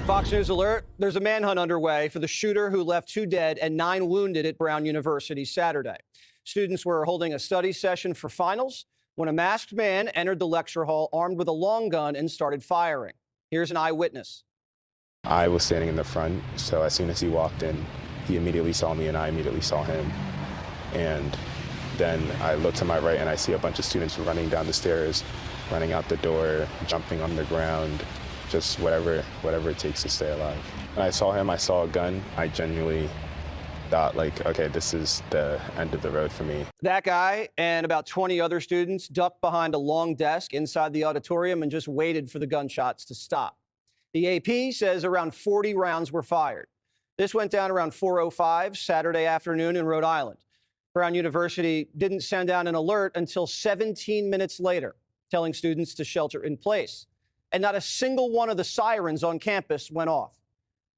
Fox News alert. There's a manhunt underway for the shooter who left 2 dead and 9 wounded at Brown University Saturday. Students were holding a study session for finals when a masked man entered the lecture hall armed with a long gun and started firing. Here's an eyewitness. I was standing in the front, so as soon as he walked in, he immediately saw me and I immediately saw him. And then I look to my right and I see a bunch of students running down the stairs, running out the door, jumping on the ground, just whatever it takes to stay alive. When I saw him, I saw a gun. I genuinely thought, like, okay, this is the end of the road for me. That guy and about 20 other students ducked behind a long desk inside the auditorium and just waited for the gunshots to stop. The AP says around 40 rounds were fired. This went down around 4:05 Saturday afternoon in Rhode Island. Brown University didn't send out an alert until 17 minutes later, telling students to shelter in place. And not a single one of the sirens on campus went off.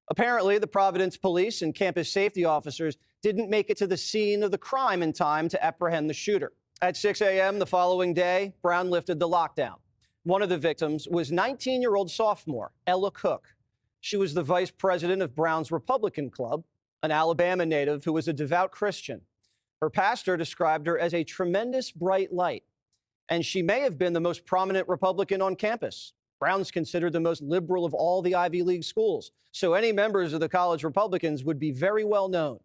Apparently, the Providence police and campus safety officers didn't make it to the scene of the crime in time to apprehend the shooter. At 6 a.m. the following day, Brown lifted the lockdown. One of the victims was 19-year-old sophomore Ella Cook. She was the vice president of Brown's Republican Club, an Alabama native who was a devout Christian. Her pastor described her as a tremendous bright light, and she may have been the most prominent Republican on campus. Brown's considered the most liberal of all the Ivy League schools, so any members of the college Republicans would be very well known.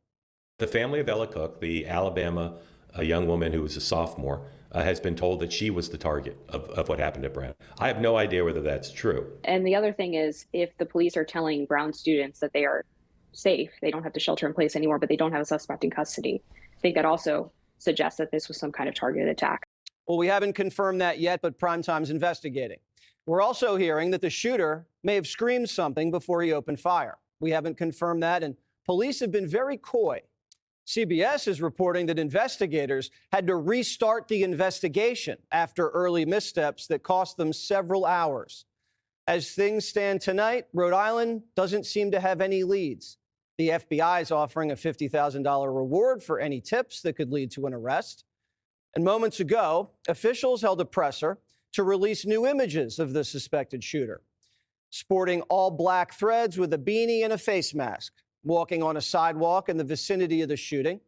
The family of Ella Cook, the Alabama young woman who was a sophomore, has been told that she was the target of what happened at Brown. I have no idea whether that's true. And the other thing is, if the police are telling Brown students that they are safe, they don't have to shelter in place anymore, but they don't have a suspect in custody, I think that also suggests that this was some kind of targeted attack. Well, we haven't confirmed that yet, but Primetime's investigating. We're also hearing that the shooter may have screamed something before he opened fire. We haven't confirmed that, and police have been very coy. CBS is reporting that investigators had to restart the investigation after early missteps that cost them several hours. As things stand tonight, Rhode Island doesn't seem to have any leads. The FBI is offering a $50,000 reward for any tips that could lead to an arrest. And moments ago, officials held a presser to release new images of the suspected shooter, sporting all black threads with a beanie and a face mask, walking on a sidewalk in the vicinity of the shooting.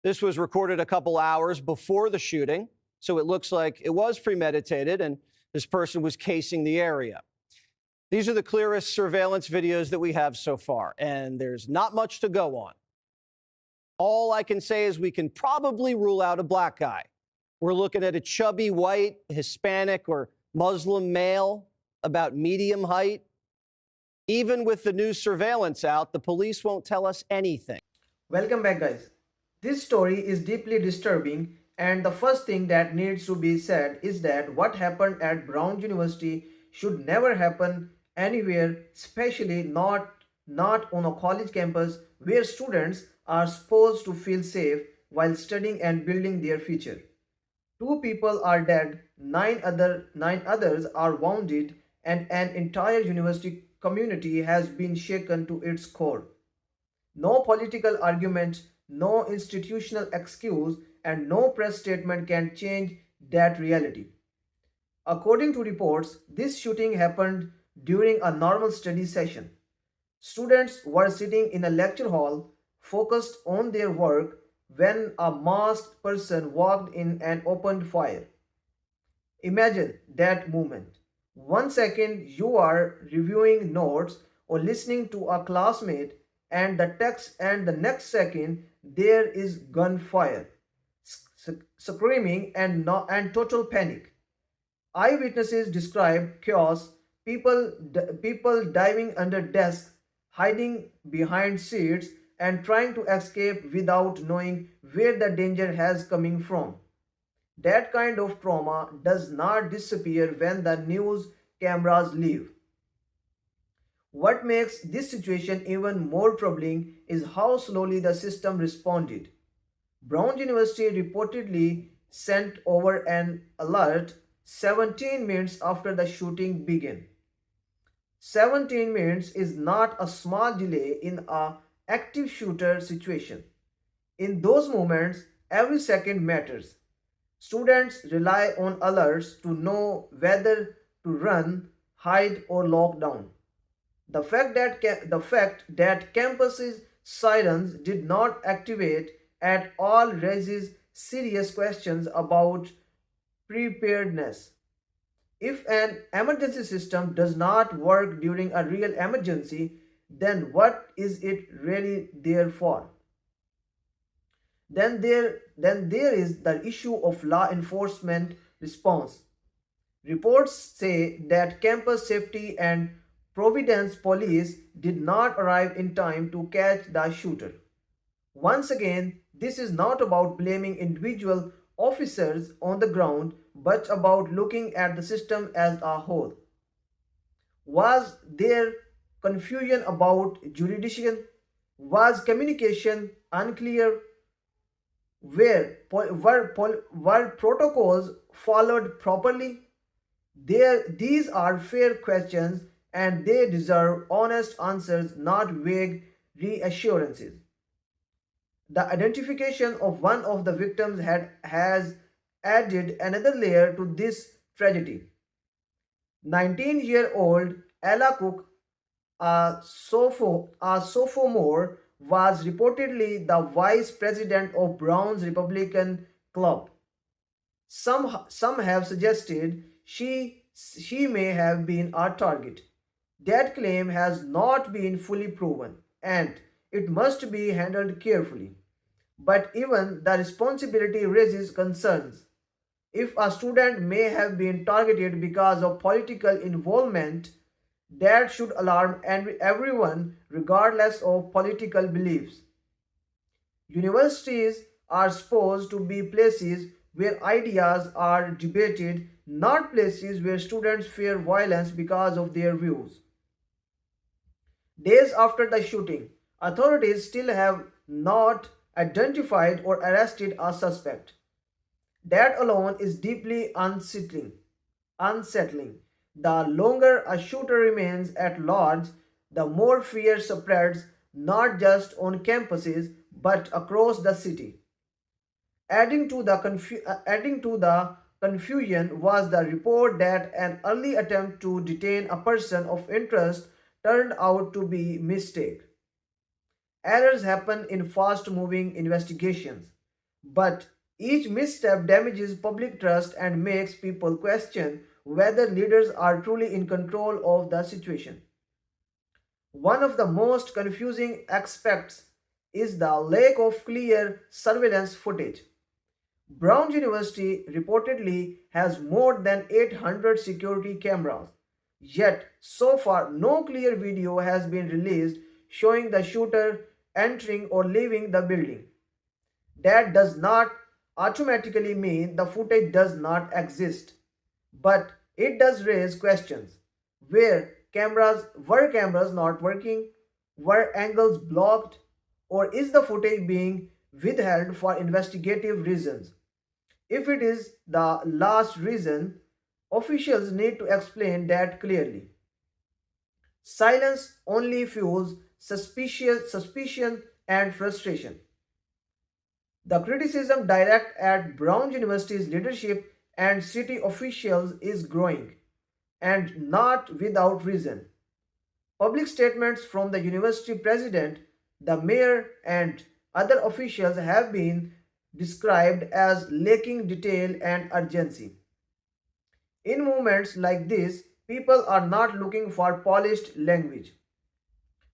This was recorded a couple hours before the shooting, so it looks like it was premeditated and this person was casing the area. These are the clearest surveillance videos that we have so far, and there's not much to go on. All I can say is we can probably rule out a black guy. We're looking at a chubby, white, Hispanic, or Muslim male, about medium height. Even with the new surveillance out, the police won't tell us anything. Welcome back, guys. This story is deeply disturbing, and the first thing that needs to be said is that what happened at Brown University should never happen anywhere, especially not on a college campus where students are supposed to feel safe while studying and building their future. 2 people are dead, 9 others are wounded, and an entire university community has been shaken to its core. No political argument, no institutional excuse, and no press statement can change that reality. According to reports, this shooting happened during a normal study session. Students were sitting in a lecture hall, focused on their work, when a masked person walked in and opened fire. Imagine that moment. 1 second you are reviewing notes or listening to a classmate, and the next second there is gunfire, screaming and total panic. Eyewitnesses described chaos, people diving under desks, hiding behind seats, and trying to escape without knowing where the danger has coming from. That kind of trauma does not disappear when the news cameras leave. What makes this situation even more troubling is how slowly the system responded. Brown University reportedly sent over an alert 17 minutes after the shooting began. 17 minutes is not a small delay in an active shooter situation. In those moments, every second matters. Students rely on alerts to know whether to run, hide, or lock down. The fact that campuses sirens did not activate at all raises serious questions about preparedness. If an emergency system does not work during a real emergency, then what is it really there for? Then there is the issue of law enforcement response. Reports say that campus safety and Providence police did not arrive in time to catch the shooter. Once again, this is not about blaming individual officers on the ground, but about looking at the system as a whole. Was there confusion about jurisdiction? Was communication unclear? Were protocols followed properly? These are fair questions and they deserve honest answers, not vague reassurances. The identification of one of the victims has added another layer to this tragedy. 19-year-old Ella Cook, a sophomore, was reportedly the vice president of Brown's Republican Club. Some have suggested she may have been a target. That claim has not been fully proven and it must be handled carefully. But even the responsibility raises concerns. If a student may have been targeted because of political involvement, that should alarm everyone regardless of political beliefs. Universities are supposed to be places where ideas are debated, not places where students fear violence because of their views. Days after the shooting, authorities still have not identified or arrested a suspect. That alone is deeply unsettling. The longer a shooter remains at large, the more fear spreads not just on campuses but across the city. Adding to the confusion was the report that an early attempt to detain a person of interest turned out to be mistake. Errors happen in fast-moving investigations, but each misstep damages public trust and makes people question whether leaders are truly in control of the situation. One of the most confusing aspects is the lack of clear surveillance footage. Brown University reportedly has more than 800 security cameras, yet so far no clear video has been released showing the shooter entering or leaving the building. That does not automatically mean the footage does not exist, but it does raise questions. Were cameras not working? Were angles blocked? Or is the footage being withheld for investigative reasons? If it is the last reason, officials need to explain that clearly. Silence only fuels suspicion and frustration. The criticism direct at Brown University's leadership and city officials is growing, and not without reason. Public statements from the university president, the mayor, and other officials have been described as lacking detail and urgency. In moments like this, people are not looking for polished language.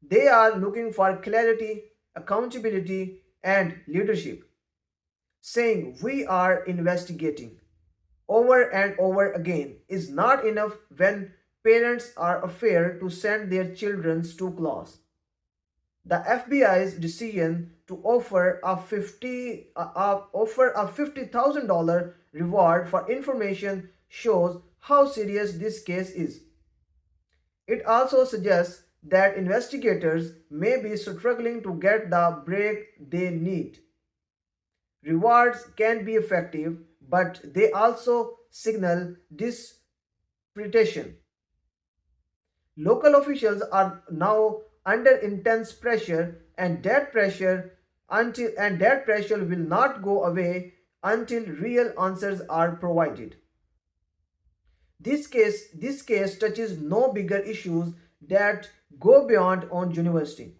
They are looking for clarity, accountability, and leadership. Saying we are investigating over and over again is not enough when parents are afraid to send their children to class. The FBI's decision to offer a $50,000 reward for information shows how serious this case is. It also suggests that investigators may be struggling to get the break they need. Rewards can be effective, but they also signal discretion. Local officials are now under intense pressure, and that pressure will not go away until real answers are provided. This case touches no bigger issues that go beyond on university.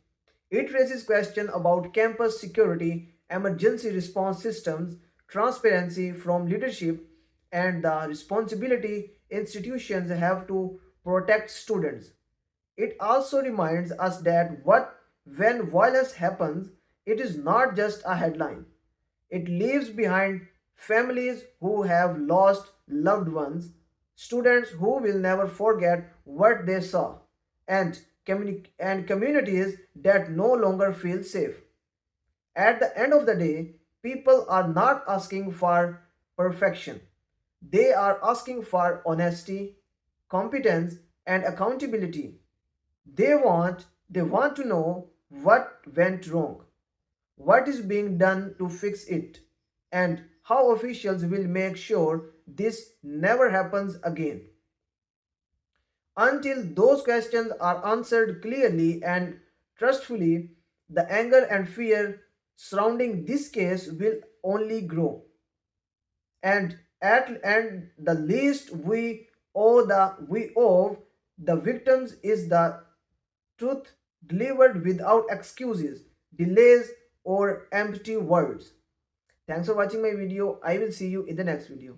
It raises questions about campus security, emergency response systems, transparency from leadership, and the responsibility institutions have to protect students. It also reminds us that when violence happens, it is not just a headline. It leaves behind families who have lost loved ones, students who will never forget what they saw, and, and communities that no longer feel safe. At the end of the day, people are not asking for perfection. They are asking for honesty, competence, and accountability. They want to know what went wrong, what is being done to fix it, and how officials will make sure this never happens again. Until those questions are answered clearly and trustfully, the anger and fear surrounding this case will only grow. And the least we owe the victims is the truth delivered without excuses, delays, or empty words. Thanks for watching my video. I will see you in the next video.